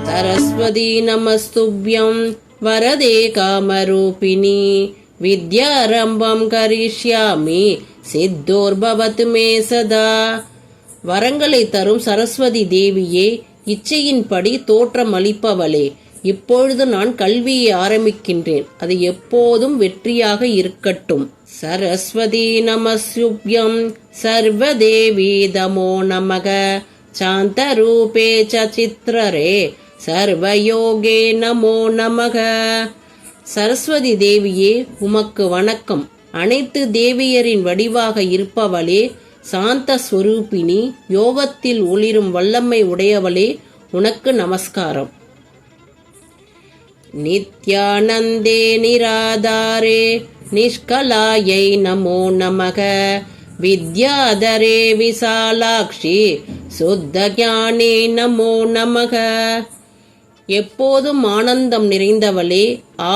सरस्वती नमस्तुभ्यं वरदे कामरूपिणी विद्यारम्भं करिष्यामि सिद्धोर्भवतु मे सदा. வரங்களை தரும் சரஸ்வதி தேவியே, இச்சையின்படி தோற்றம் அளிப்பவளே, இப்பொழுது நான் கல்வியை ஆரம்பிக்கின்றேன். அது எப்போதும் வெற்றியாக இருக்கட்டும். சரஸ்வதி நமஸ்யுப்யம் சர்வதேவி நமோ நமக சாந்த ரூபே சித்ரரே சர்வயோகே நமோ நமக. சரஸ்வதி தேவியே, உமக்கு வணக்கம். அனைத்து தேவியரின் வடிவாக இருப்பவளே, சாந்த ஸ்வரூபிணி, யோகத்தில் ஒளிரும் வல்லமை உடையவளே, உனக்கு நமஸ்காரம். நித்யானந்தே நிராதாரே நிஷ்கலாயை நமோ நமக வித்யாதரே விசாலாக்ஷி சுத்த ஞானே நமோ நமக. எப்போதும் ஆனந்தம் நிறைந்தவளே,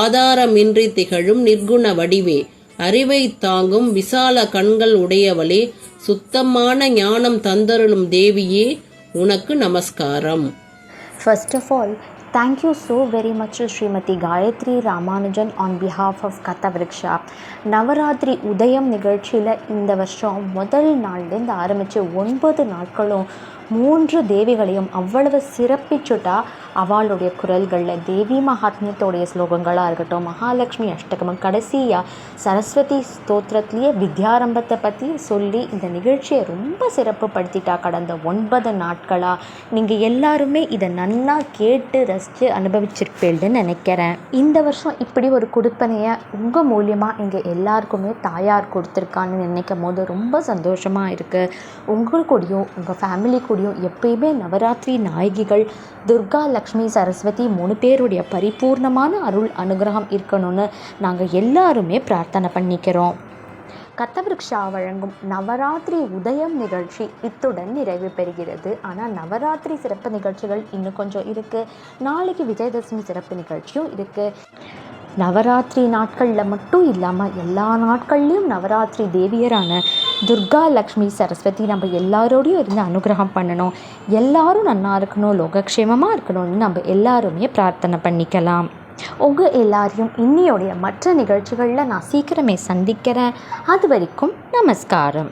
ஆதாரமின்றி திகழும் நிர்குண வடிவே, அறிவை தாங்கும் விசால கண்கள் உடையவளே, சுத்தமான ஞானம் தந்தருளும் தேவியே, உனக்கு நமஸ்காரம். First of all, thank you so very much Srimati Gayatri Ramanujan on behalf of Kathavriksha. Navaratri உதயம் நிகழ்ச்சியில் இந்த வருஷம் முதல் நாள்லேருந்து ஆரம்பித்து 9 நாட்களும் 3 தேவிகளையும் அவ்வளவு சிறப்பிச்சுட்டா. அவளுடைய குரல்களில் தேவி மகாத்மியத்தோடைய ஸ்லோகங்களாக இருக்கட்டும், மகாலட்சுமி அஷ்டகமும், கடைசியாக சரஸ்வதி ஸ்தோத்திரத்திலேயே வித்யாரம்பத்தை பற்றி சொல்லி இந்த நிகழ்ச்சியை ரொம்ப சிறப்புப்படுத்திட்டா. கடந்த 9 நாட்களாக நீங்கள் எல்லாருமே இதை நன்னா கேட்டு ரசித்து அனுபவிச்சிருப்பேன்னு நினைக்கிறேன். இந்த வருஷம் இப்படி ஒரு கொடுப்பனையை உங்கள் மூலியமாக இங்கே எல்லாருக்குமே தாயார் கொடுத்துருக்கான்னு நினைக்கும் போது ரொம்ப சந்தோஷமாக இருக்குது. உங்கள் கூடயும் உங்கள் ஃபேமிலி கூடயும் எப்பயுமே நவராத்திரி நாயகிகள் துர்கா, லக்ஷ்மி, சரஸ்வதி 3 பேருடைய பரிபூர்ணமான அருள் அனுகிரகம் இருக்கணும்னு நாங்கள் எல்லாருமே பிரார்த்தனை பண்ணிக்கிறோம். கத்தவிருக்ஷா வழங்கும் நவராத்திரி உதயம் நிகழ்ச்சி இத்துடன் நிறைவு பெறுகிறது. ஆனால் நவராத்திரி சிறப்பு நிகழ்ச்சிகள் இன்னும் கொஞ்சம் இருக்குது. நாளைக்கு விஜயதசமி சிறப்பு நிகழ்ச்சியும் இருக்குது. நவராத்திரி நாட்களில் மட்டும் இல்லாமல் எல்லா நாட்கள்லேயும் நவராத்திரி தேவியரான துர்கா, லக்ஷ்மி, சரஸ்வதி நம்ம எல்லாரோடையும் இருந்து அனுகிரகம் பண்ணணும். எல்லாரும் நல்லா இருக்கணும், லோகக்ஷேமமாக இருக்கணும்னு நம்ம எல்லாருமே பிரார்த்தனை பண்ணிக்கலாம். உங்கள் எல்லாரையும் இன்னியோடைய மற்ற நிகழ்ச்சிகளில் நான் சீக்கிரமே சந்திக்கிறேன். அது வரைக்கும் நமஸ்காரம்.